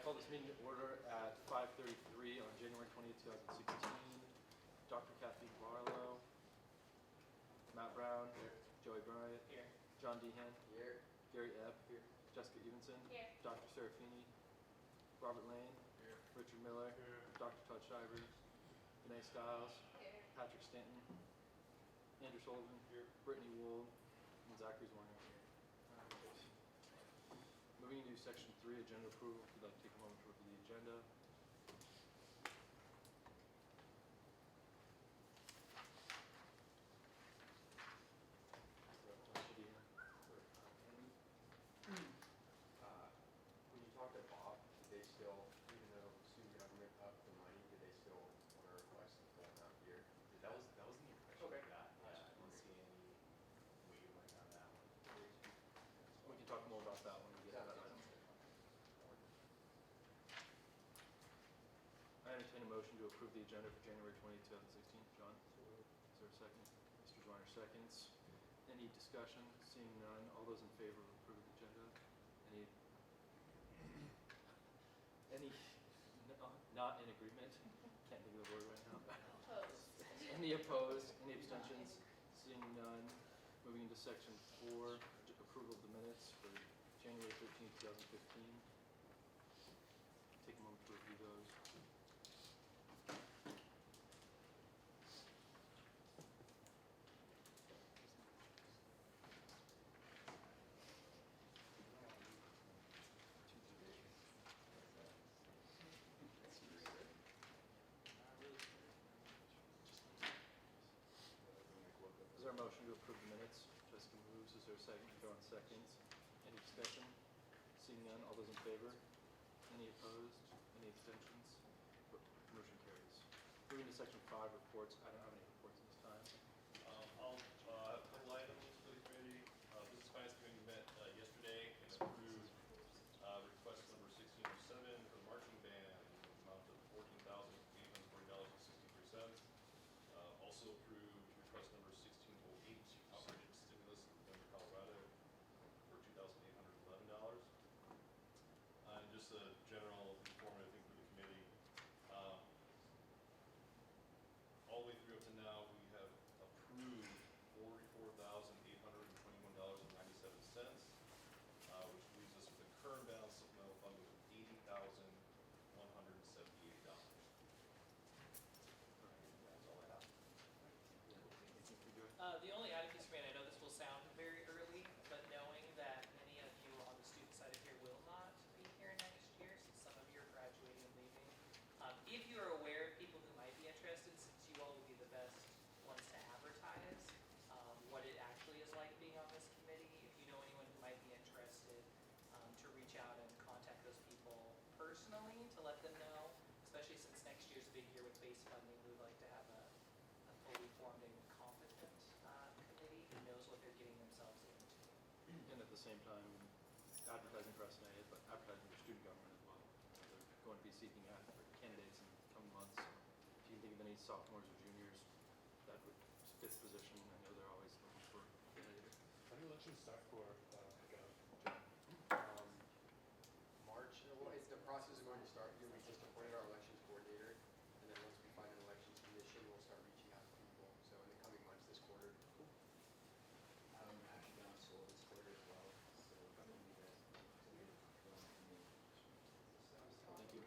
call this meeting to order at 5:33 on January 20th, 2016. Dr. Kathy Barlow, Matt Brown, Here. Joey Bryant, Here. John Dehan, Here. Gary Epp, Here. Jessica Evenson, Here. Dr. Serafini, Robert Lane, Here. Richard Miller, Here. Dr. Todd Shiver, Renee Stiles, Here. Patrick Stanton, Andrew Sullivan, Here. Brittany Wold, and Zachary Zwarner. Moving into section 3, agenda approval. If you'd like to take a moment to review the agenda. When you talk to Bob, did they still, even though student government upped the money, did they still want to request the full amount here? That was the impression Okay. I got. Yeah, I didn't see any waivering on that one. We can talk more about that when we get to that item. I entertain a motion to approve the agenda for January 20, 2016. John? Is there a second? Mr. Zwarner seconds. Any discussion? Seeing none. All those in favor of approving the agenda? Any not in agreement? Can't think of the word right now. Opposed. Any opposed? Any abstentions? Seeing none. Moving into section 4, approval of the minutes for January 13, 2015. Take a moment to review those. Is there a motion to approve the minutes? Jessica moves. Is there a second? John seconds. Any discussion? Seeing none. All those in favor? Any opposed? Any abstentions? Motion carries. Moving to section 5, reports. I don't have any reports this time. I'll have a couple items for the committee. Business Finance Committee met yesterday and approved request number 1607 for the marching band in the amount of $14,840.63. Also approved request number 1608, outrage stimulus in Denver, Colorado for $2,811. And just a general informative thing for the committee. All the way through up to now, we have approved $44,821.97, which leaves us with a current balance supplemental fund of $80,178. That's all I have. The only item piece for me, and I know this will sound very early, but knowing that many of you on the student side of here will not be here next year, since some of you are graduating and leaving. If you are aware of people who might be interested, since you all will be the best ones to advertise what it actually is like being on this committee, if you know anyone who might be interested, to reach out and contact those people personally to let them know, especially since next year's a big year with base funding. We would like to have a fully formed and competent committee who knows what they're getting themselves into. And at the same time, advertising for S&A, but advertising for student government as well. They're going to be seeking out for candidates in the coming months. If you can think of any sophomores or juniors that would fit the position, I know they're always looking for candidates. When do elections start for March, the process is going to start here. We just appointed our elections coordinator, and then once we find an elections commission, we'll start reaching out to people. So in the coming months this quarter. I'm actually on school this quarter as well, so I'm going to be guys. Thank you.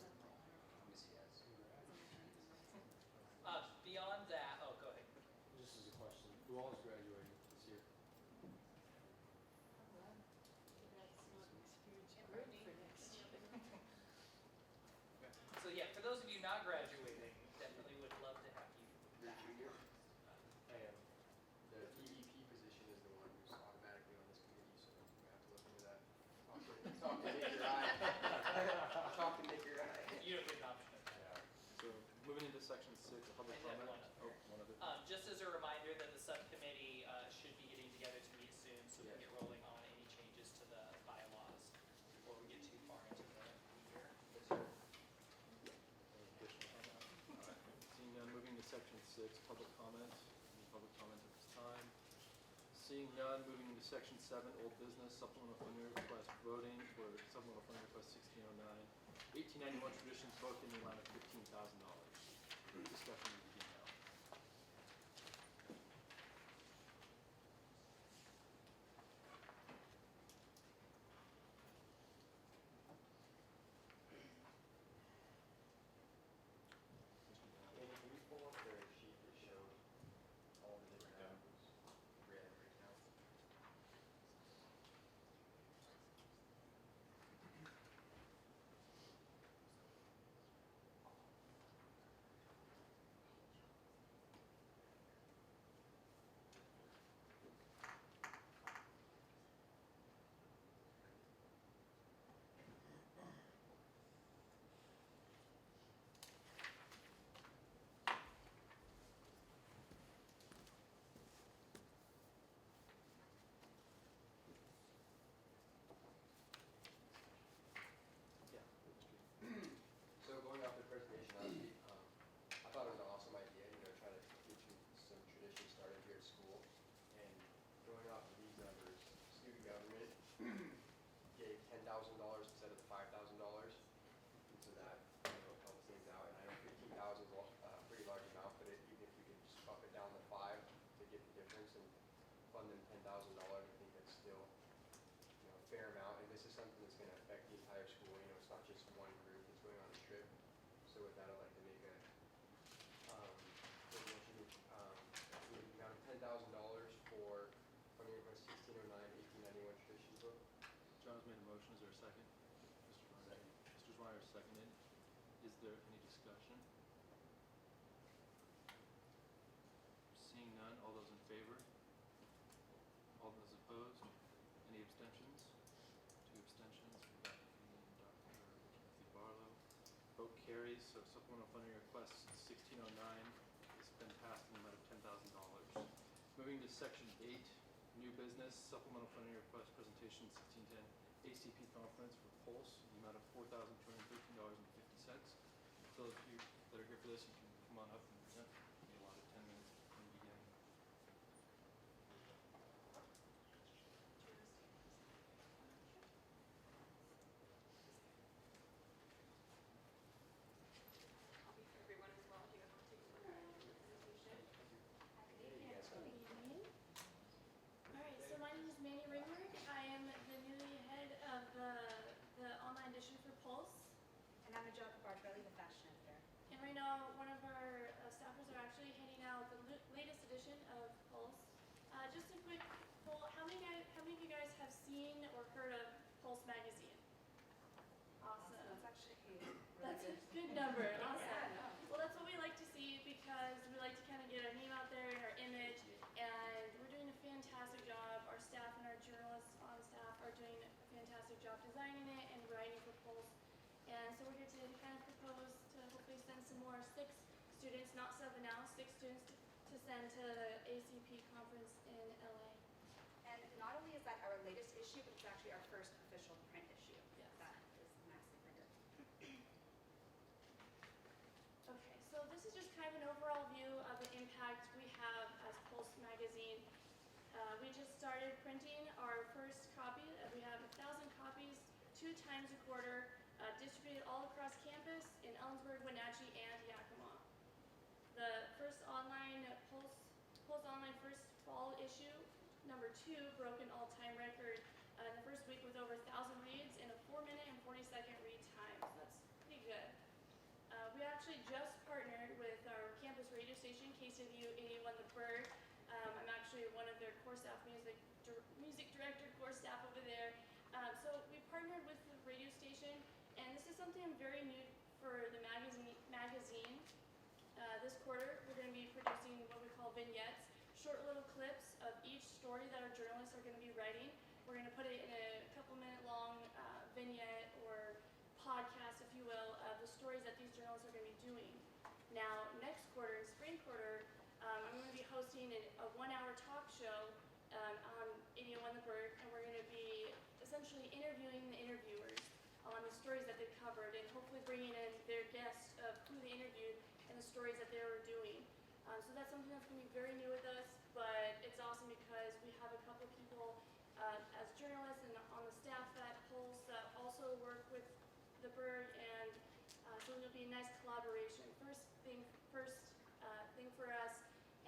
Miss you guys. Beyond that, oh, go ahead. Just as a question, who all is graduating this year? So yeah, for those of you not graduating, definitely would love to have you You're back. junior. I am. The EVP position is the one who's automatically on this committee, so we have to look into that. Talk to Nick your eye. Talk to Nick your eye. You don't get an option of that. So moving into section 6, public I have comment. one Oh, one other. Just as a reminder that the subcommittee should be getting together to meet soon, so we can get rolling on any changes to the bylaws before we get too far into the year. Any additional comment? All right. Seeing none, moving to section 6, public comment. Any public comment at this time? Seeing none, moving into section 7, old business, supplemental funding request voting for supplemental funding request 1609. 1891 Traditions book in the amount of $15,000. Discussion will begin now. Andy, can you pull up the sheet that showed all the different Breakdown. breakdowns? Yeah. So going off the presentation last week, I thought it was an awesome idea, try to get some tradition started here at school. And going off of these numbers, student government gave $10,000 instead of the $5,000. And so that, helps things out. And I know 15,000 is a pretty large amount, but even if we could just bump it down to 5 to get the difference and fund them $10,000, I think that's still, a fair amount. And this is something that's going to affect the entire school. It's not just one group that's going on a trip. So with that, I'd like to make a motion with the amount of $10,000 for funding request 1609, 1891 Traditions book. John's made a motion. Is there a second? Mr. Meyer. Mr. Meyer seconded. Is there any discussion? Seeing none, all those in favor? All those opposed? Any abstentions? 2 abstentions. Rebecca Keenan and Dr. Timothy Barlow. Vote carries. So supplemental funding request 1609 has been passed in the amount of $10,000. Moving to section 8, new business, supplemental funding request presentation 1610 ACP conference for Pulse in the amount of $4,213.50. Those of you that are here for this, you can come on up and present. Be allotted 10 minutes from the beginning. I'll be for everyone as well if you guys want to take a look at the presentation. Hey, you guys Good coming? evening. All right, so my name is Manny Ringberg. I am the newly head of the online edition for Pulse. And I'm Angelica Bartrelli, the fashion editor. And right now, one of our staffers are actually handing out the latest edition of Pulse. Just a quick poll, how many of you guys have seen or heard of Pulse magazine? Awesome. That's actually really That's a good. good number, awesome. Yeah, no. Well, that's what we like to see because we like to kind of get our name out there and our image, and we're doing a fantastic job. Our staff and our journalists on staff are doing a fantastic job designing it and writing for Pulse. And so we're here today to kind of propose to hopefully send some more 6 students, not 7 now, 6 students to send to the ACP conference in LA. And not only is that our latest issue, but it's actually our first official print issue. Yes. That is Maxi Printer. Okay, so this is just kind of an overall view of the impact we have as Pulse magazine. We just started printing our first copy. We have 1,000 copies, 2 times a quarter, distributed all across campus in Ellensburg, Wenatchee, and Yakima. The first online Pulse online first fall issue, number 2, broke an all-time record in the first week with over 1,000 reads in a 4-minute and 40-second read time. So that's pretty good. We actually just partnered with our campus radio station, CWU 81 The Bird. I'm actually one of their core staff, music director, core staff over there. So we partnered with the radio station, and this is something very new for the magazine. This quarter, we're going to be producing what we call vignettes, short little clips of each story that our journalists are going to be writing. We're going to put it in a couple-minute long vignette or podcast, if you will, of the stories that these journalists are going to be doing. Now, next quarter, spring quarter, I'm going to be hosting a 1-hour talk show on 81 The Bird, and we're going to be essentially interviewing the interviewers on the stories that they covered and hopefully bringing in their guests of who they interviewed and the stories that they were doing. So that's something that's going to be very new with us, but it's awesome because we have a couple people as journalists and on the staff at Pulse that also work with The Bird and be a nice collaboration. Thing for us,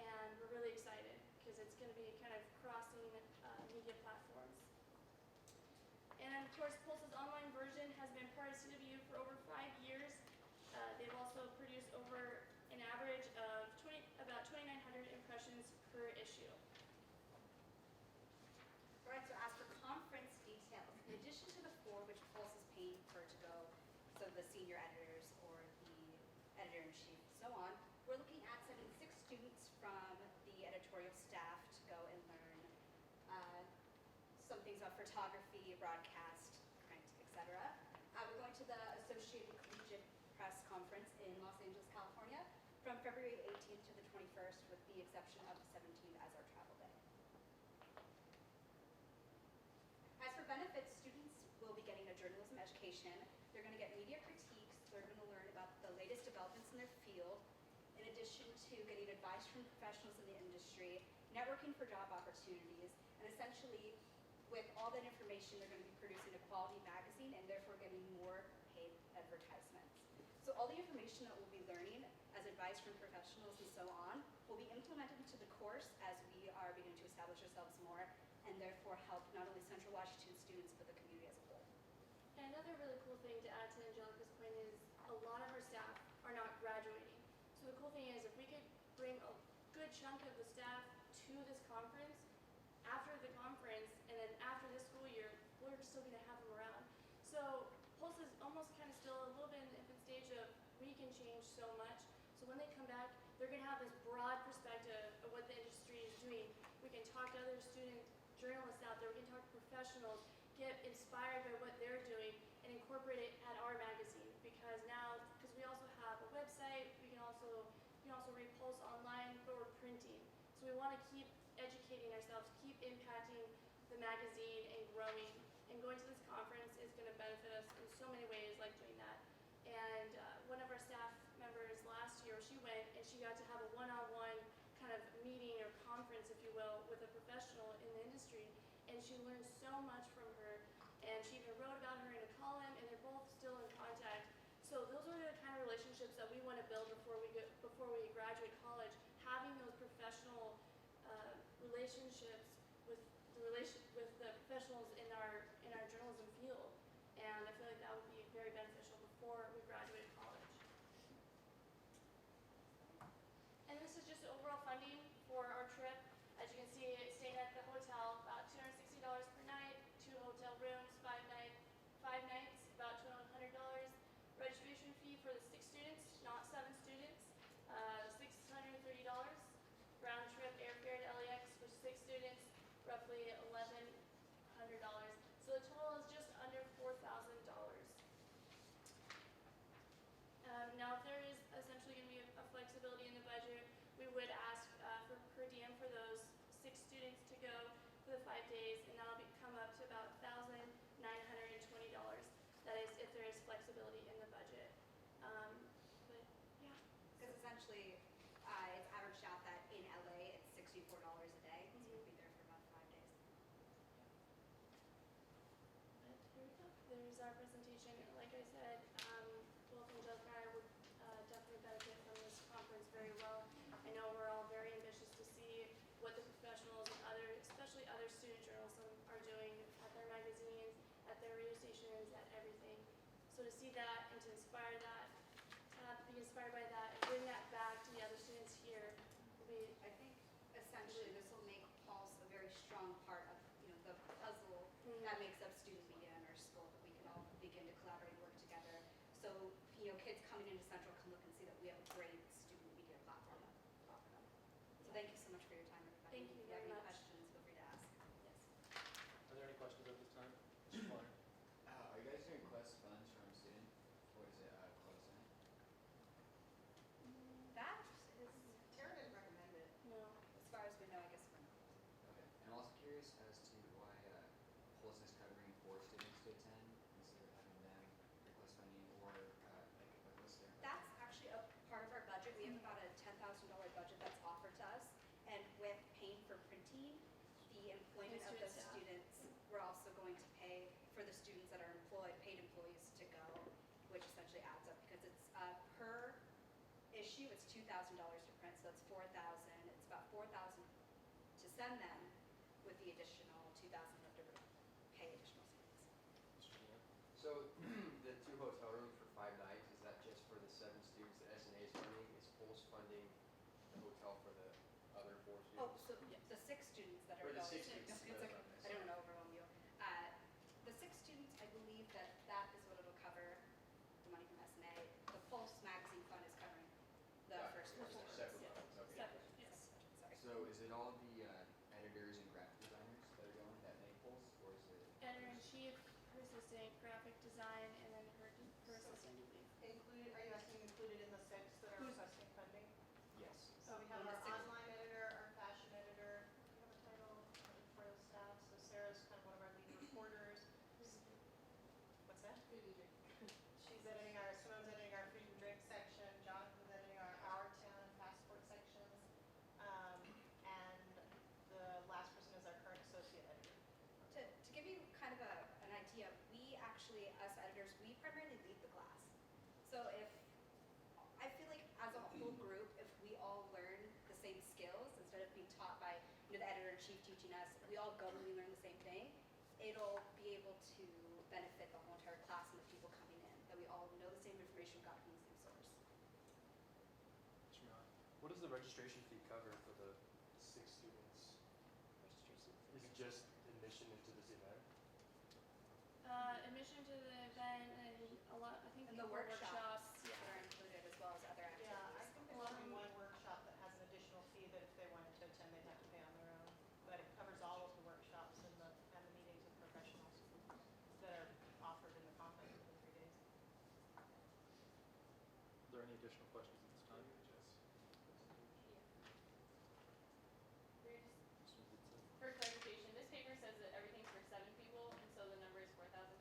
and we're really excited because it's going to be kind of crossing media platforms. And of course, Pulse's online version has been part of CWU for over 5 years. They've also produced over an average of about 2,900 impressions per issue. All right, so as for conference details, in addition to the 4 which Pulse is paying for to go, so the senior editors or the editor-in-chief, so on, we're looking at sending 6 students from the editorial staff to go and learn some things about photography, broadcast, print, etc. We're going to the Associated Collegiate Press Conference in Los Angeles, California, from February 18th to the 21st, with the exception of the 17th as our travel day. As for benefits, students will be getting a journalism education. They're going to get media critiques. They're going to learn about the latest developments in their field, in addition to getting advice from professionals in the industry, networking for job opportunities, and essentially, with all that information, they're going to be producing a quality magazine and therefore getting more paid advertisements. So all the information that we'll be learning as advice from professionals and so on will be implemented into the course as we are beginning to establish ourselves more and therefore help not only Central Washington students but the community as a whole. And another really cool thing to add to Angelica's point is a lot of our staff are not graduating. So the cool thing is if we could bring a good chunk of the staff to this conference, after the conference and then after this school year, we're still going to have them around. So Pulse is almost kind of still a little bit in the infant stage of we can change so much. So when they come back, they're going to have this broad perspective of what the industry is doing. We can talk to other student journalists out there. We can talk to professionals, get inspired by what they're doing, and incorporate it at our magazine. Because we also have a website, you can also read Pulse online, but we're printing. So we want to keep educating ourselves, keep impacting the magazine and growing. And going to this conference is going to benefit us in so many ways, like doing that. And one of our staff members last year, she went and she got to have a one-on-one kind of meeting or conference, if you will, with a professional in the industry. And she learned so much from her. And she even wrote about her in a column, and they're both still in contact. So those are the kind of relationships that we want to build before we graduate college. Having those professional relationships with the professionals in our journalism field, and I feel like that would be very beneficial before we graduate college. And this is just overall funding for our trip. As you can see, staying at the hotel, about $260 per night, 2 hotel rooms, 5 nights, about $1,200. Registration fee for the 6 students, not 7 students, $630. Round trip airfare to LAX for 6 students, roughly $1,100. So the total is just under $4,000. Now, if there is essentially going to be a flexibility in the budget, we would ask for per diem for those 6 students to go for the 5 days, and that'll come up to about $1,920. That is, if there is flexibility in the budget. But yeah. Because essentially, it's averaged out that in LA, it's $64 a day, so we'll be there for about 5 days. But here we go. There's our presentation. Like I said, both Angelica and I would definitely benefit from this conference very well. I know we're all very ambitious to see what the professionals and especially other student journalism are doing at their magazines, at their radio stations, at everything. So to see that and to inspire that, be inspired by that and bring that back to the other students here will be, I think essentially this will make Pulse a very strong part of the puzzle that makes up student media in our school, that we can all begin to collaborate and work together. So kids coming into Central can look and see that we have a great student media platform to offer them. So thank you so much for your time, everybody. Thank you If you have very any much. questions, feel free to ask. Yes. Are there any questions at this time? Mr. Flannery? Are you guys doing quest funds from student? What is it, close in? That is, Tara didn't recommend it. no. as far as we know, I guess we're not. Okay. And I'm also curious as to why Pulse is covering 4 students to attend instead of having them request funding or what's their That's actually a part of our budget. We have about a $10,000 budget that's offered to us. And with paying for printing, the employment of those students, we're also going to pay for the students that are paid employees to go, which essentially adds up because it's to print, so it's 4,000. It's about 4,000 to send them with the additional 2,000 left over to pay additional students. Mr. Leon? So the 2 hotel rooms for 5 nights, is that just for the 7 students that S&A is funding? Is Pulse funding the hotel for the other 4 students? Oh, so the 6 students that are Or the going. 6 students, It's okay. that's I don't want to overwhelm you. The 6 students, I believe that is what it'll cover, the money from S&A. The Pulse magazine fund is covering the Got it. first So 4 they're students. separate funds, okay. Separate, yes. Sorry. So is it all the editors and graphic designers that are going that make polls, or is it? Editor-in-chief, her assistant, graphic design, and then her assistant, I believe. Included, are you asking included in the 6 that are Who's- requesting funding? Yes. So we have in the our 6. online editor, our fashion editor, do you have a title for the staff? So Sarah's kind of one of our lead reporters. What's that? She's editing Simone's editing our food and drink section, Jonathan's editing our town and passport sections. And the last person is our current associate editor. To give you kind of an idea, we actually, us editors, we primarily lead the class. So I feel like as a whole group, if we all learn the same skills, instead of being taught by, the editor-in-chief teaching us, we all go and we learn the same thing, it'll be able to benefit the whole entire class and the people coming in, that we all know the same information, got it from the same source. Mr. Millar? What does the registration fee cover for the 6 students? Is it just admission into this event? Admission to the event and a lot, I think. And the workshops Yeah. that are included, as well as other activities. Yeah, I think there's only one workshop that has an additional fee that if they wanted to attend, they'd have to pay on their own. But it covers all of the workshops and the meetings with professionals that are offered in the conference for the 3 days. Are there any additional questions at this time? Mr. Zitza? For clarification, this paper says that everything's for 7 people, and so the number is 4,213,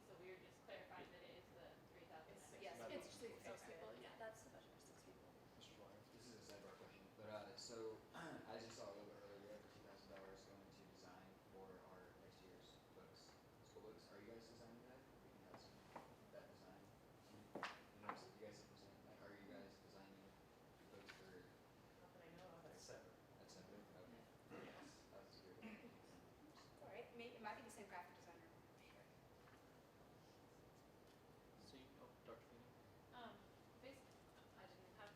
so we were just clarifying that it is the 3,000. It's 6. Yes, Not It's equal. 6 people, yeah, that's the budget for 6 people. Mr. Dwyer? This is a sidebar question, but so as you saw a little bit earlier, we have $2,000 going to design for our next year's books, school books. Are you guys designing that? We can have some that design team. You know, you guys have presented, like, are you guys designing books for? Not that I know of. That's separate. That's separate. Okay. Yes, that's good. All right, it might be the same graphic designer. Dr. Feeney? I didn't have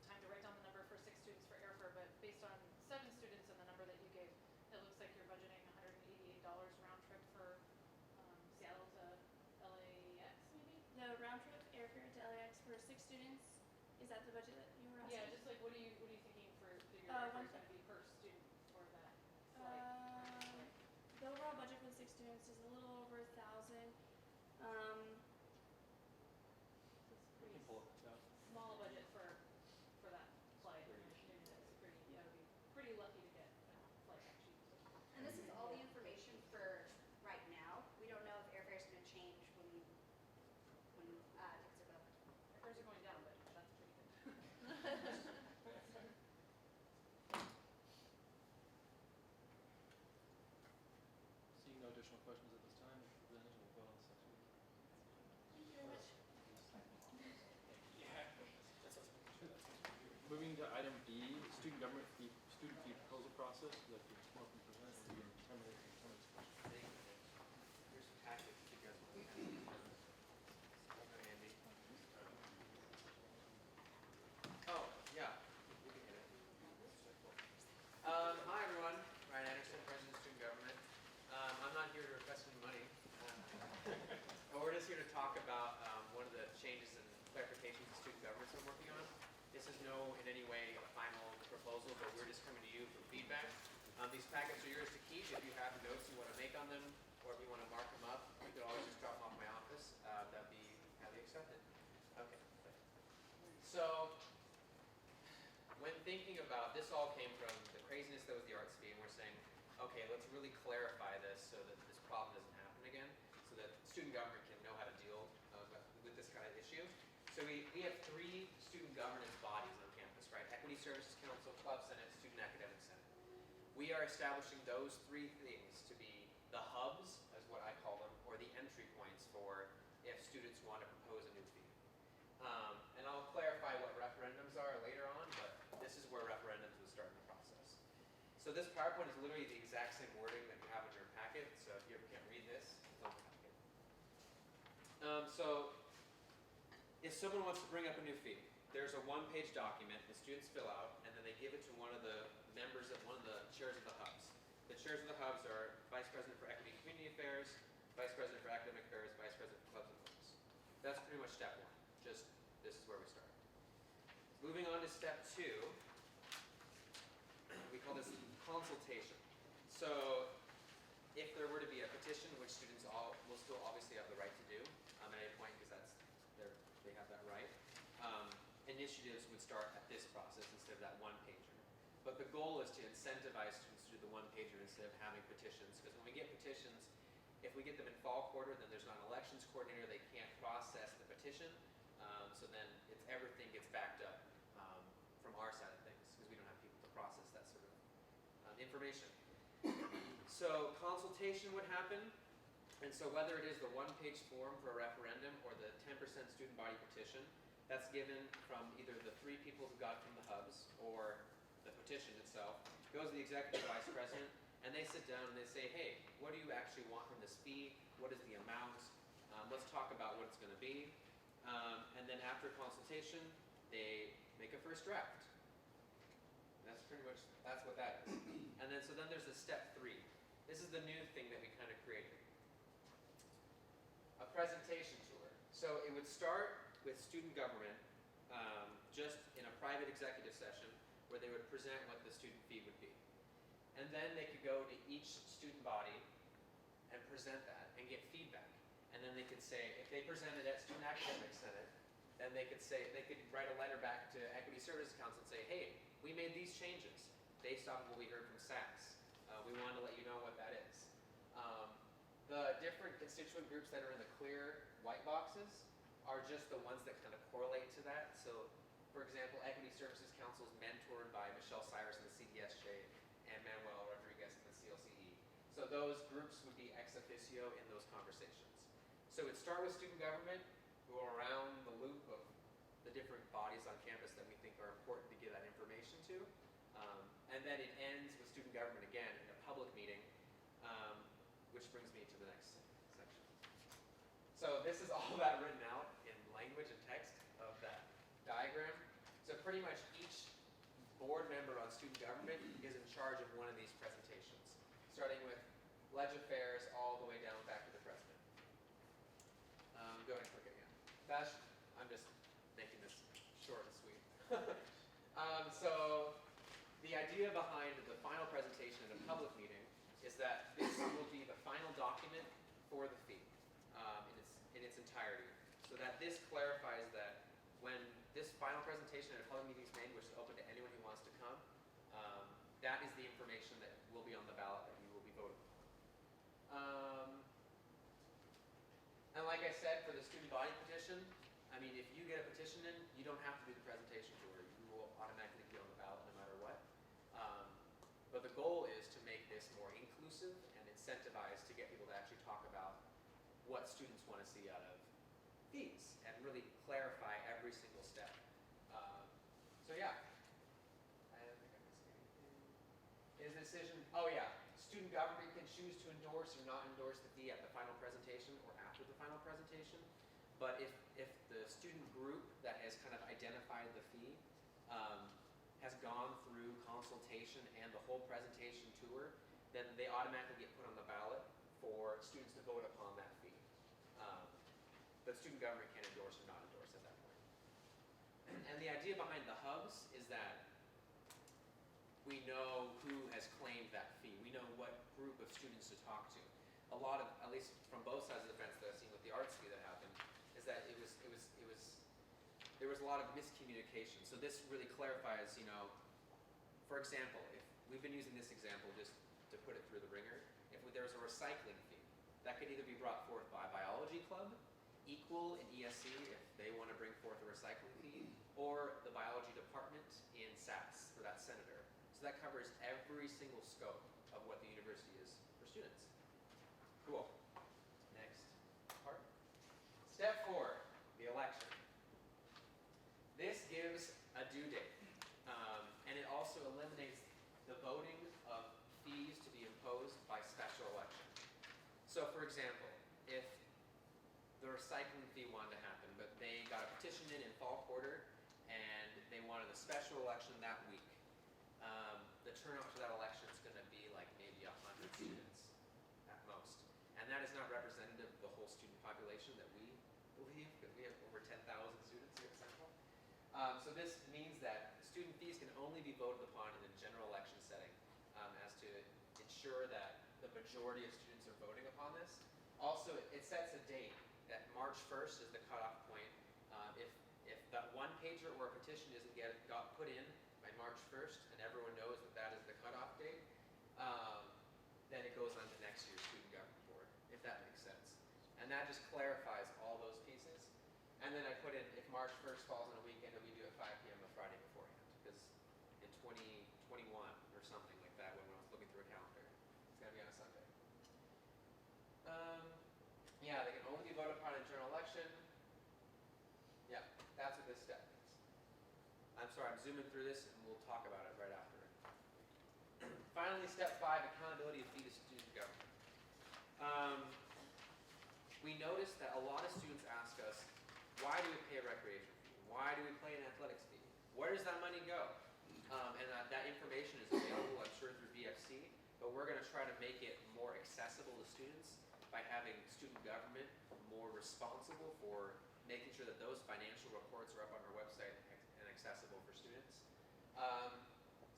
time to write down the number for 6 students for airfare, but based on 7 students and the number that you gave, it looks like you're budgeting $188 round trip for Seattle to LAX, maybe? The round trip airfare to LAX for 6 students, is that the budget that you were asking? Yeah, just like what are you thinking for your airfare is going to be per student for that flight? The overall budget for the 6 students is a little over 1,000. It's We pretty can pull it down. small budget for that flight. And a student is that would be pretty lucky to get a flight actually. And this is all the information for right now. We don't know if airfare is going to change when tickets are booked. Airfares are going down, but that's pretty good. Seeing no additional questions at this time, Mr. President, we'll vote on this next week. Thank you very much. Moving to item B, student fee proposal process. Would you like to come up and present? Or your 10 minutes and 10 minutes question? Here's some packets if you guys want to kind of. Andy. Oh, yeah. We can hit it. Hi, everyone. Ryan Anderson, President of Student Government. I'm not here to request any money. But we're just here to talk about one of the changes and clarifications of student governments I'm working on. This is in any way a final proposal, but we're just coming to you for feedback. These packets are yours to keep. If you have notes you want to make on them, or if you want to mark them up, you could always just drop them off my office. That'd be highly accepted. Okay. So, when thinking about, this all came from the craziness that was the arts fee, and we're saying, okay, let's really clarify this so that this problem doesn't happen again, so that student government can know how to deal with this kind of issue. So we have 3 student governance bodies on campus, right? Equity Services Council, Club Senate, Student Academic Senate. We are establishing those 3 things to be the hubs, as what I call them, or the entry points for if students want to propose a new fee. And I'll clarify what referendums are later. So this PowerPoint is literally the exact same wording that you have in your packet, so if you ever can't read this, don't packet. So if someone wants to bring up a new fee, there's a one-page document the students fill out, and then they give it to one of the members of one of the chairs of the hubs. The chairs of the hubs are Vice President for Equity and Community Affairs, Vice President for Academic Affairs, Vice President for Clubs and Clubs. That's pretty much step one. Just this is where we start. Moving on to step two, we call this consultation. So if there were to be a petition, which students all will still obviously have the right to do at any point because they have that right, initiatives would start at this process instead of that one pager. But the goal is to incentivize students to do the one pager instead of having petitions, because when we get petitions, if we get them in fall quarter, then there's not an elections coordinator, they can't process the petition, so then everything gets backed up from our side of things, because we don't have people to process that sort of information. So consultation would happen, and so whether it is the one-page form for a referendum or the 10% student body petition, that's given from either the 3 people who got it from the hubs or the petition itself, goes to the executive vice president, and they sit down and they say, hey, what do you actually want from this fee? What is the amount? Let's talk about what it's going to be. And then after consultation, they make a first draft. That's pretty much, that's what that is. And then, so then there's a step 3. This is the new thing that we kind of created. A presentation tour. So it would start with student government, just in a private executive session where they would present what the student fee would be. And then they could go to each student body and present that and get feedback. And then they could say, if they presented at Student Academic Senate, then they could write a letter back to Equity Services Council and say, hey, we made these changes based on what we heard from SAS. We wanted to let you know what that is. The different constituent groups that are in the clear white boxes are just the ones that kind of correlate to that. So, for example, Equity Services Council is mentored by Michelle Cyrus in the CDSJ and Manuel Rodriguez in the CLCE. So those groups would be ex officio in those conversations. So it'd start with student government, go around the loop of the different bodies on campus that we think are important to give that information to. And then it ends with student government again in a public meeting, which brings me to the next section. So this is all that written out in language and text of that diagram. So pretty much each board member on student government is in charge of one of these presentations, starting with Ledge Affairs all the way down back to the president. Go ahead and click it again. I'm just making this short and sweet. So the idea behind the final presentation in a public meeting is that this will be the final document for the fee in its entirety. So that this clarifies that when this final presentation at a public meeting is made, which is open to anyone who wants to come, that is the information that will be on the ballot that we will be voting on. And like I said, for the student body petition, I mean, if you get a petition in, you don't have to do the presentation tour. You will automatically be on the ballot no matter what. But the goal is to make this more inclusive and incentivized to get people to actually talk about what students want to see out of fees and really clarify every single step. So yeah, I don't think I missed anything. Is the decision, oh yeah, student government can choose to endorse or not endorse the fee at the final presentation or after the final presentation. But if the student group that has kind of identified the fee has gone through consultation and the whole presentation tour, then they automatically get put on the ballot for students to vote upon that fee. But student government can endorse or not endorse at that point. And the idea behind the hubs is that we know who has claimed that fee. We know what group of students to talk to. A lot of, at least from both sides of the fence that I've seen with the arts fee that happened, is that there was a lot of miscommunication. So this really clarifies, for example, if we've been using this example just to put it through the ringer, if there's a recycling fee, that could either be brought forth by biology club, equal in ESC if they want to bring forth a recycling fee, or the biology department in SAS for that senator. So that covers every single scope of what the university is for students. Cool. Next part. Step 4, the election. This gives a due date, and it also eliminates the voting of So for example, if the recycling fee wanted to happen, but they got a petition in fall quarter and they wanted a special election that week, the turnout for that election is going to be like maybe 100 students at most. And that is not representative of the whole student population that we believe, because we have over 10,000 students here at Central. So this means that student fees can only be voted upon in the general election setting, as to ensure that the majority of students are voting upon this. Also, it sets a date that March 1st is the cutoff point. If that one pager or a petition got put in by March 1st and everyone knows that that is the cutoff date, then it goes on to next year's student government board, if that makes sense. And that just clarifies all those pieces. And then I put in, if March 1st falls on a weekend, we do it 5 p.m. the Friday beforehand, because in 2021 or something like that, when I was looking through a calendar, it's going to be on a Sunday. Yeah, they can only be voted upon in general election. Yeah, that's what this step means. I'm sorry, I'm zooming through this and we'll talk about it right after. Finally, step 5, accountability of fee to student government. We noticed that a lot of students ask us, why do we pay a recreation fee? Why do we pay an athletics fee? Where does that money go? And that information is available, I'm sure, through VFC, but we're going to try to make it more accessible to students by having student government more responsible for making sure that those financial reports are up on our website and accessible for students.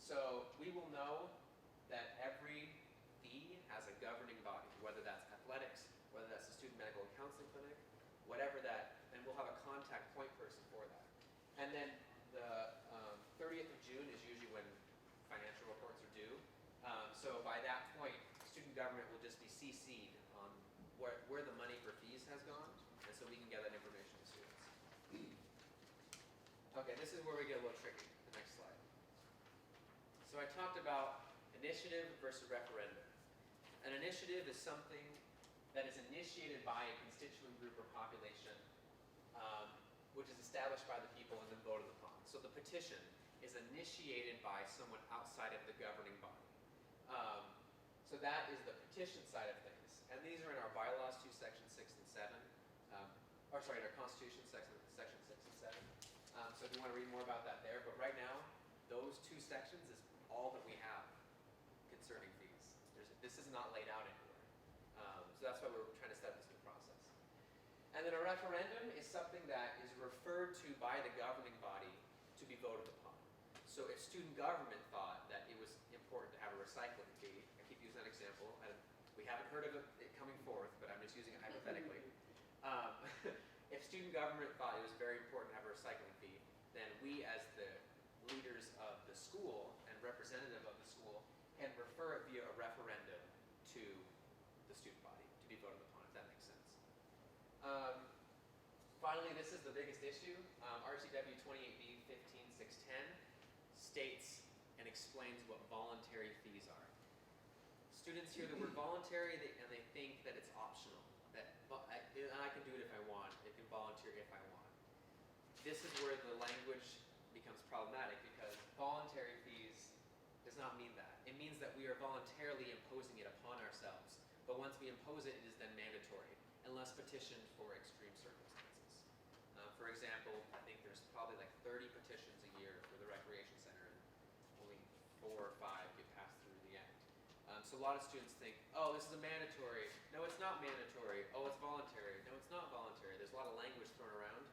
So we will know that every fee has a governing body, whether that's athletics, whether that's the student medical and counseling clinic, whatever that, and we'll have a contact point person for that. And then the 30th of June is usually when financial reports are due. So by that point, student government will just be CC'd on where the money for fees has gone, and so we can get that information to students. Okay, this is where we get a little tricky, the next slide. So I talked about initiative versus referendum. An initiative is something that is initiated by a constituent group or population, which is established by the people and then voted upon. So the petition is initiated by someone outside of the governing body. So that is the petition side of things. And these are in our bylaws too, section 6 and 7. In our constitution, section 6 and 7. So if you want to read more about that there. But right now, those two sections is all that we have concerning fees. This is not laid out anywhere. So that's why we're trying to set up this new process. And then a referendum is something that is referred to by the governing body to be voted upon. So if student government thought that it was important to have a recycling fee, I keep using that example, and we haven't heard of it coming forth, but I'm just using it hypothetically. If student government thought it was very important to have a recycling fee, then we as the leaders of the school and representative of the school can refer it via a referendum to the student body to be voted upon, if that makes sense. Finally, this is the biggest issue. RCW 28B 15610 states and explains what voluntary fees are. Students hear the word voluntary and they think that it's optional, that I can do it if I want, I can volunteer if I want. This is where the language becomes problematic, because voluntary fees does not mean that. It means that we are voluntarily imposing it upon ourselves, but once we impose it, it is then mandatory, unless petitioned for extreme circumstances. For example, I think there's probably like 30 petitions a year for the recreation center, and only 4 or 5 get passed through the end. So a lot of students think, oh, this is a mandatory. No, it's not mandatory. Oh, it's voluntary. No, it's not voluntary. There's a lot of language thrown around.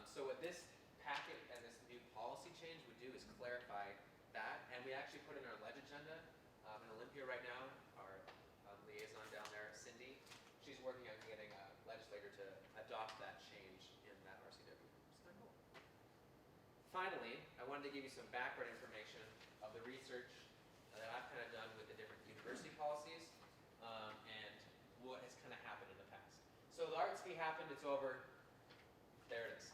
So what this packet and this new policy change would do is clarify that, and we actually put in our ledge agenda. In Olympia right now, our liaison down there, Cindy, she's working on getting a legislator to adopt that change in that RCW. It's kind of cool. Finally, I wanted to give you some background information of the research that I've kind of done with the different university policies, and what has kind of happened in the past. So the arts fee happened, it's over. There it is.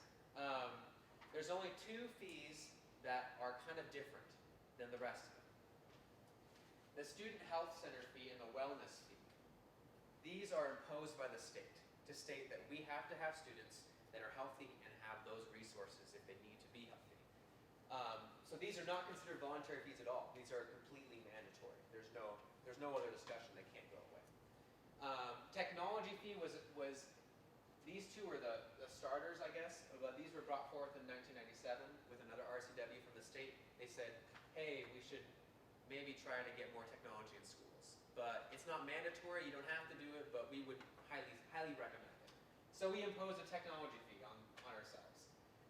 There's only 2 fees that are kind of different than the rest of them. The student health center fee and the wellness fee. These are imposed by the state to state that we have to have students that are healthy and have those resources if they need to be healthy. So these are not considered voluntary fees at all. These are completely mandatory. There's no other discussion. They can't go away. Technology fee was these two were the starters, I guess, but these were brought forth in 1997 with another RCW from the state. They said, hey, we should maybe try to get more technology in schools. But it's not mandatory, you don't have to do it, but we would highly recommend it. So we imposed a technology fee on ourselves.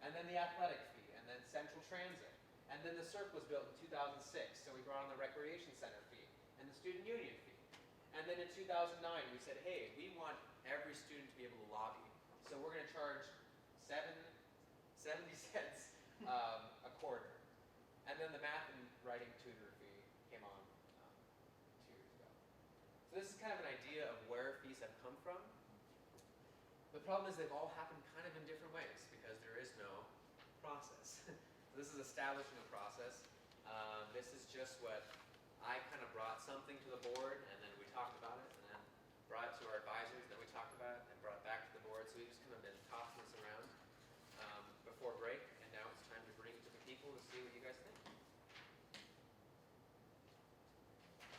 And then the athletic fee, and then central transit. And then the CERC was built in 2006, so we brought on the recreation center fee and the student union fee. And then in 2009, we said, hey, we want every student to be able to lobby. So we're going to charge 70 cents a quarter. And then the math and writing tutor fee came on 2 years ago. So this is kind of an idea of where fees have come from. The problem is they've all happened kind of in different ways because there is no process. So this is establishing a process. This is just what I kind of brought something to the board, and then we talked about it, and then brought it to our advisors, then we talked about it, and brought it back to the board. So we've just kind of been tossing this around before break, and now it's time to bring it to the people to see what you guys think.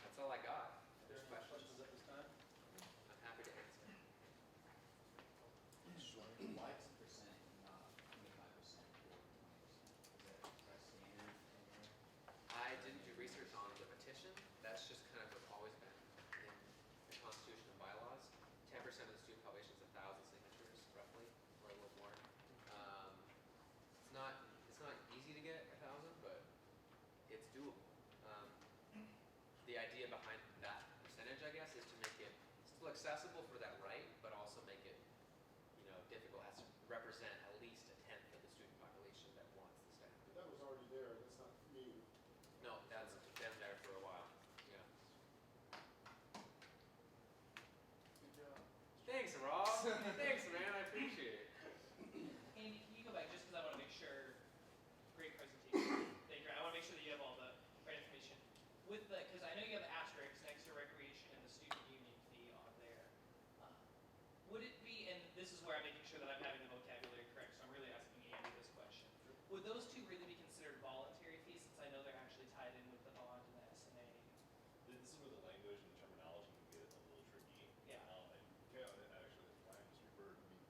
That's all I got. Are there any questions at this time? I'm happy to answer. Why is the percent not 25% or 20%? Is that standard anywhere? I didn't do research on the petition. That's just kind of what's always been in the Constitution and bylaws. 10% of the student population is 1,000 signatures, roughly, or a little more. It's not easy to get 1,000, but it's doable. The idea behind that percentage, I guess, is to make it still accessible for that right, but also make it, difficult. It has to represent at least a tenth of the student population that wants the staff. But that was already there, that's not new. No, that's been there for a while. Yeah. Good job. Thanks, Ross. Thanks, man. I appreciate it. Amy, can you go back just because I want to make sure, great presentation. Thank you. I want to make sure that you have all the right information. Because I know you have asterisks next to recreation and the student union fee on there. Would it be, and this is where I'm making sure that I'm having the vocabulary correct, so I'm really asking Andy this question. Would those two really be considered voluntary fees, since I know they're actually tied in with the bond and the S&A? This is where the language and the terminology can get a little tricky. Yeah. Actually, Ryan just referred to me,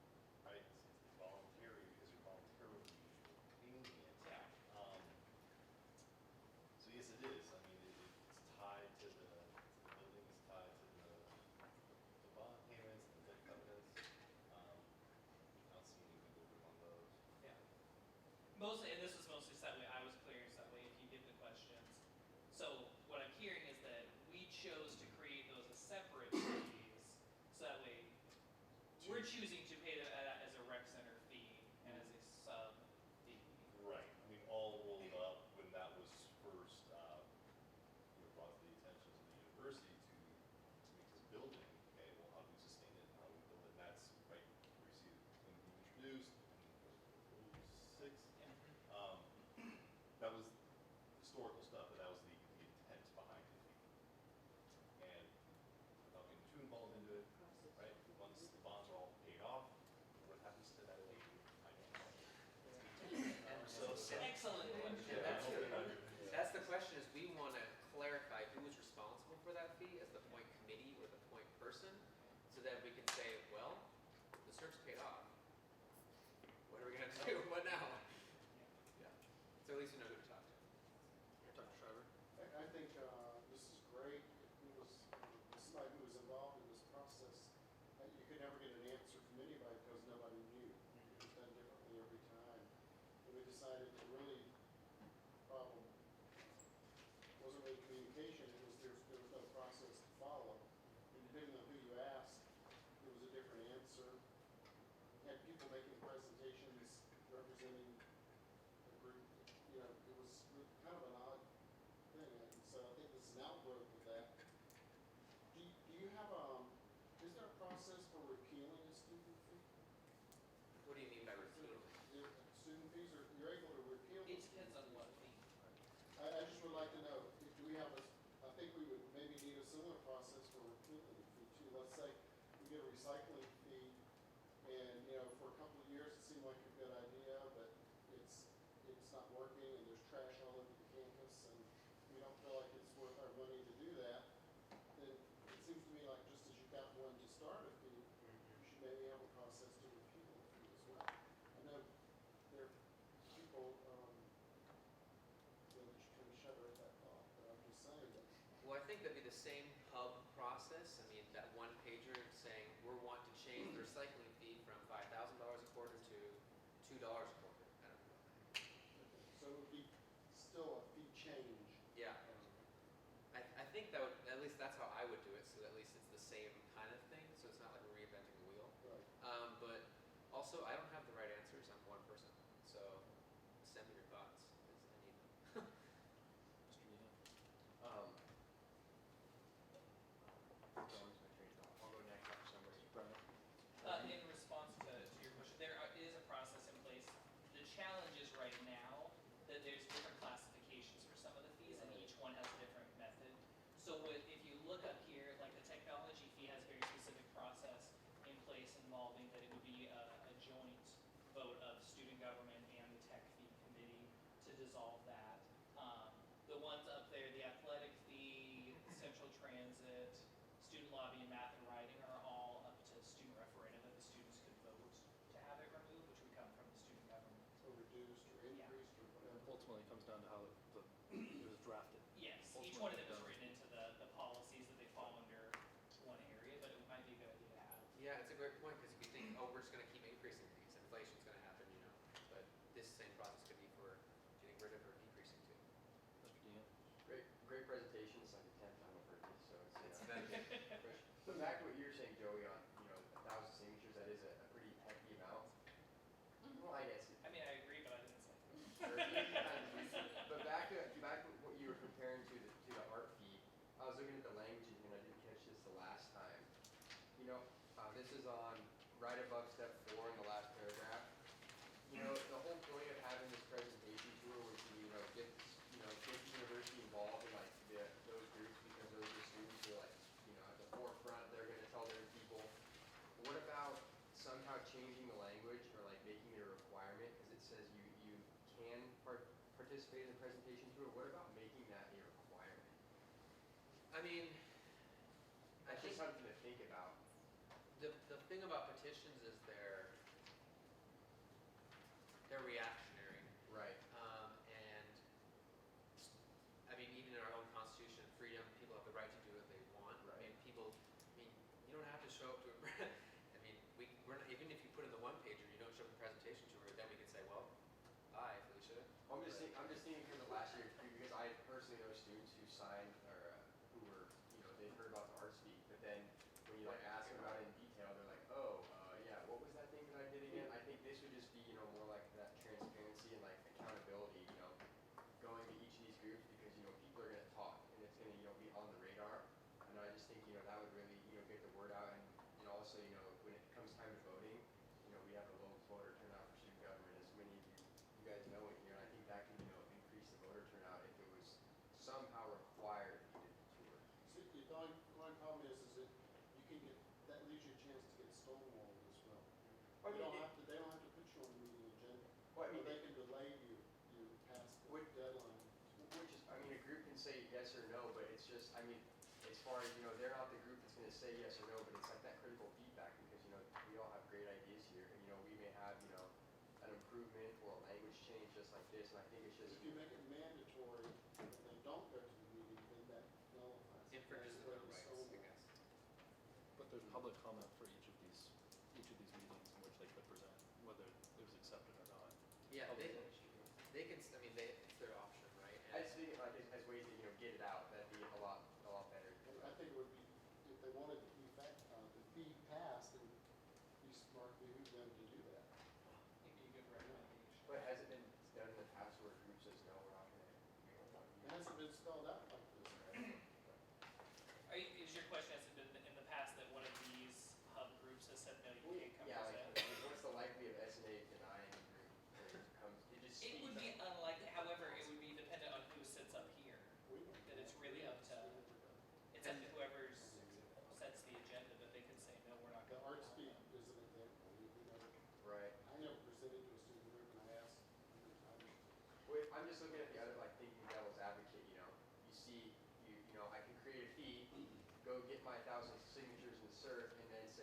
right, it's voluntary because you're voluntarily paying it. Yeah. So yes, it is. I mean, it's tied to the building, it's tied to the bond payments and the debt covenants. I don't see anything different on those. Yeah. Mostly, and this was mostly so that way I was clear, so that way if you get the questions. So what I'm hearing is that we chose to create those as separate fees, so that way we're choosing to pay that as a rec center fee and as a sub fee. Right. I mean, all rolled up when that was first, brought to the attention of the university to make this building. Okay, well, how do we sustain it? How do we build it? That's right where you see it when being introduced in 06. Yeah. That was historical stuff, but that was the intent behind it. And without getting too involved into it, right? Once the bonds are all paid off, what happens to that lady? I don't know. Excellent question. That's the question, is we want to clarify who is responsible for that fee as the point committee or the point person, so that we can say, well, the search paid off. What are we going to do? What now? Yeah. So at least we know who to talk to. Dr. Schreiber? I think this is great. It was somebody who was involved in this process. You could never get an answer from anybody because nobody knew. It was done differently every time. And we decided to really, problem wasn't really communication, it was there was no process to follow. And depending on who you asked, it was a different answer. You had people making presentations representing a group, it was kind of an odd thing. And so I think this is an outgrowth of that. Do you have is there a process for repealing a student fee? What do you mean by repealing? Student fees, or you're able to repeal It them? depends on what fee. I just would like to know, do we have I think we would maybe need a similar process for repealing a fee too. Let's say we get a recycling fee and, for a couple of years it seemed like a good idea, but it's not working and there's trash all over the campus and we don't feel like it's worth our money to do that, then it seems to me like just as you got one start a fee, you should maybe have a process to refute a fee as well. I know there are people, that should kind of shudder at that thought, but I'm just saying that. Well, I think that'd be the same hub process. I mean, that one pager saying we're wanting to change the recycling fee from $5,000 a quarter to $2 a quarter. I don't know. So it would be still a fee change. Yeah. I think that would, at least that's how I would do it, so at least it's the same kind of thing, so it's not like we're reinventing the wheel. Right. But also, I don't have the right answers. I'm one person, so send me your thoughts, because I need them. Mr. Needham? I'll go next after somebody. Brian? In response to your question, there is a process in place. The challenge is right now that there's different classifications for some of the fees, and each one has a different method. So if you look up here, like the technology fee has a very specific process in place involving that it would be a joint vote of student government and the tech fee committee to dissolve that. The ones up there, the athletic fee, central transit, student lobby, and math and writing are all up to student referendum that the students could vote to have it removed, which would come from the student government. Or reduced or Yeah. increased or whatever. Ultimately, it comes down to how it was drafted. Yes, each Ultimately, one of them it is does. written into the policies that they fall under one area, but it might be a good idea to have. Yeah, it's a great point, because if you think, oh, we're just gonna keep increasing these, inflation's gonna happen, but this same process could be for getting rid of or decreasing too. Mr. Needham? Great presentation. It's like the 10th time I've heard this, so it's, It's you been know. But back to what you were saying, Joey, on, 1,000 signatures, that is a pretty hefty amount. Well, I guess. I mean, I agree, but I didn't say. Sure. But back to what you were comparing to the art fee, I was looking at the language in here and I didn't catch this the last time. This is on right above step 4 in the last paragraph. The whole point of having this presentation tour was to, get the university involved in like those groups, because those are the students who are like, at the forefront, they're gonna tell their people. What about somehow changing the language or like making it a requirement, because it says you can participate in the presentation tour? What about making that a requirement? I mean, I That's think just something to think about. the thing about petitions is they're reactionary. Right. And I mean, even in our own constitution, freedom, people have the right to do what they want. Right. You don't have to show up to a, I mean, we're not, even if you put in the one pager, you don't show up to the presentation tour, then we can say, well, bye, Felicia. I'm just thinking because of last year too, because I personally know students who signed or who were, they heard about the art speak, but then when you like ask them about it in detail, they're like, oh, yeah, what was that thing that I did again? I think this would just be, more like that transparency and like accountability, going to each of these groups, because people are gonna talk and it's gonna, be on the radar. And I just think, that would really, get the word out, and also, when it comes time to voting, we have the lowest voter turnout for student government, as many of you guys know it here, and I think that can, increase the voter turnout if it was somehow required to be the tour. See, the only problem is that you can get, that leaves you a chance to get stonewalled as well. Well, They don't have to put you on the meeting agenda. Well, Or they can delay you past the deadline. Which is, a group can say yes or no, but it's just, as far as, they're not the group that's gonna say yes or no, but it's like that critical feedback, because, we all have great ideas here, and, we may have, an improvement or a language change just like this, and I think it's just. If you make it mandatory and they don't go to the meeting, then that nullifies. it. Infringes That's on the way their to rights, I stonewall. guess. But there's public comment for each of these meetings in which they could present, whether it was accepted or not. Yeah, Public they can, it's their option, right? And I just think like as ways to, get it out, that'd be a lot better. And I think it would be, if they wanted the fee passed, it would be smart, behoove them to do that. It'd be a good recommendation. But has it been done in the past where a group says, no, we're not gonna, we don't want It you? hasn't been spelled out like this. Is your question, has it been in the past that one of these hub groups has said, no, you can't come Yeah, present? what's the likelihood of S&A denying a group when it comes, it just It would be unlikely, however, it would be dependent on who sits up here. That it's really up to, it's up to whoever's sets the agenda, that they could say, no, we're not The going to. art speak is an example. Right. I never presented to a student group and I asked, Wait, I'm just looking at the other, like, thinking devil's advocate, you see, I can create a fee, go get my 1,000 signatures and serve, and then say,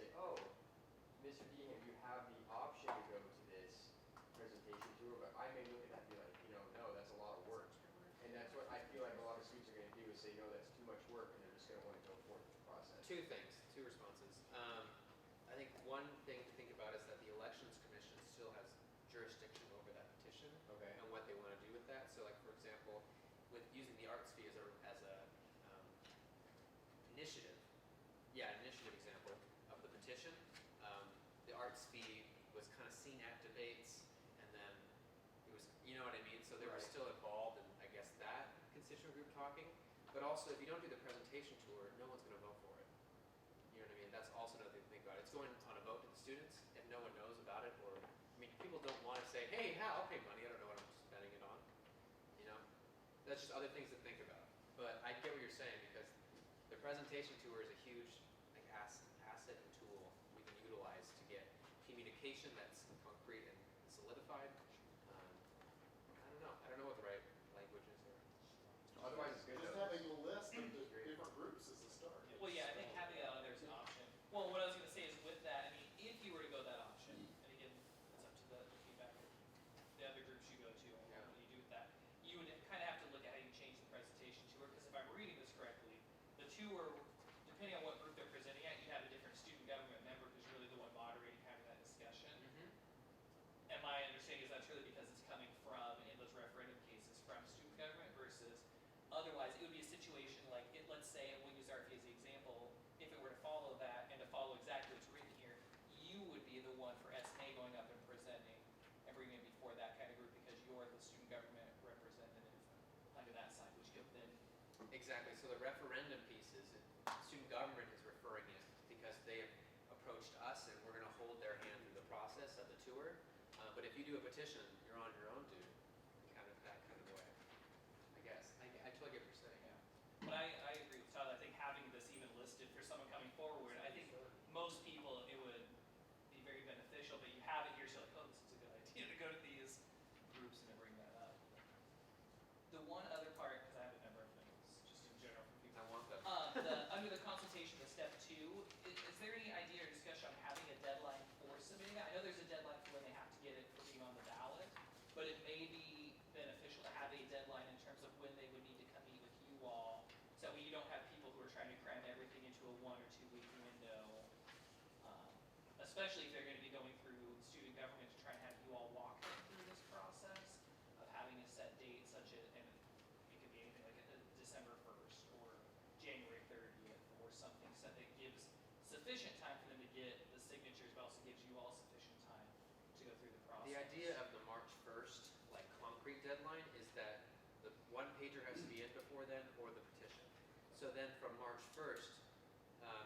Mr. Dean, you have the option to go to this presentation tour, but I may look at that and be like, no, that's a lot of work. And that's what I feel like a lot of students are gonna do, is say, no, that's too much work, and they're just gonna wanna go forth with the process. Two things, two responses. I think one thing to think about is that the Elections Commission still has jurisdiction over that petition Okay. and what they want to do with that. So like, for example, with using the arts fee as a initiative, initiative example of the petition, the arts fee was kind of seen at debates, and then it was, you know what I mean? So they were Right. still involved in, I guess, that constituent group talking. But also, if you don't do the presentation tour, no one's going to vote for it. You know what I mean? That's also another thing to think about. It's going on a vote to the students if no one knows about it, or, I mean, people don't want to say, hey, I'll pay money, I don't know what I'm spending it on. You know? That's just other things to think about. But I get what you're saying, because the presentation tour is a huge like asset and tool we can utilize to get communication that's concrete and solidified. I don't know what the right language is there. Otherwise, it's good. Just though. having a list of the different groups is a start. Well, yeah, I think having that on there is an option. Well, what I was gonna say is with that, I mean, if you were to go that option, and again, it's up to the feedback of the other groups you go to, and Yeah. what you do with that, you would kind of have to look at how you change the presentation tour, because if I'm reading this correctly, the tour, depending on what group they're presenting at, you have a different student government member who's really the one moderating, having that discussion. And my understanding is that's really because it's coming from, in those referendum cases, from student government versus otherwise, it would be a situation like, let's say, and we'll use RFE as the example, if it were to follow that and to follow exactly what's written here, you would be the one for S&A going up and presenting and bringing it before that kind of group because you're the student government representative under that side, which could then. Exactly. So the referendum piece is student government is referring it because they have approached us and we're going to hold their hand through the process of the tour. But if you do a petition, you're on your own, dude. Kind of that kind of way, I guess. I totally get what you're saying. Yeah. But I agree with Tyler. I think having this even listed for someone coming forward, I think most people it would be very beneficial. But you have it here, so like, oh, this is a good idea to go to these groups and to bring that up. The one other part, because I have a number of things, just in general from people. I want them. Under the consultation, the step 2, is there any idea or discussion on having a deadline for submitting that? I know there's a deadline for when they have to get it for being on the ballot, but it may be beneficial to have a deadline in terms of when they would need to come meet with you all, so that way you don't have people who are trying to cram everything into a 1 or 2 week window, especially if they're going to be going through student government to try and have you all walk them through this process of having a set date such as, and it could be anything like December 1st or January 30th or something, so that it gives sufficient time for them to get the signatures, but also gives you all sufficient time to go through the process. The idea of the March 1st, like concrete deadline, is that the one pager has to be in before then, or the petition. So then from March 1st,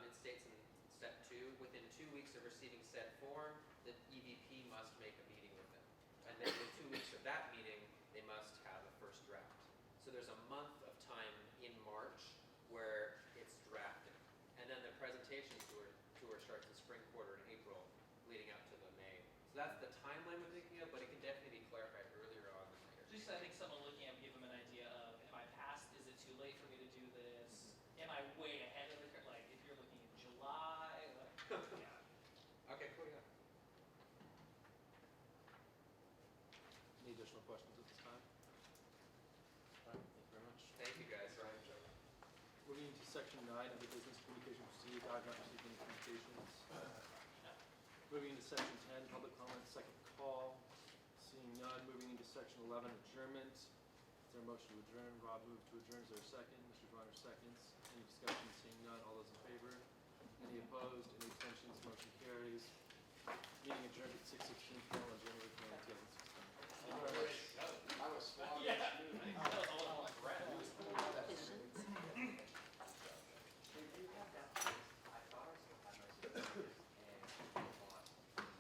it states in step 2, within 2 weeks of receiving said form, the EVP must make a meeting with them. And then in 2 weeks of that meeting, they must have a first draft. So there's a month of time in March where it's drafting. And then the presentation tour starts the spring quarter in April, leading up to the May. So that's the timeline we're thinking of, but it can definitely be clarified earlier on than later. Just I think someone looking at give them an idea of, am I past, is it too late for me to do this? Am I way ahead of the curve? Like, if you're looking in July, like, yeah. Okay, cool, yeah. Any additional questions at this time? All right, thank you very much. Thank you, guys. Moving into section 9 of the business communication procedure, I have not received any communications. Moving into section 10, public comment, second call. Seeing none, moving into section 11, adjournment. Is there a motion to adjourn? Rob moved to adjourn. Is there a second? Mr. Joyner seconds. Any discussion? Seeing none, all those in favor? Any opposed? Any abstentions? Motion carries. Meeting adjourned at 6:16 p.m.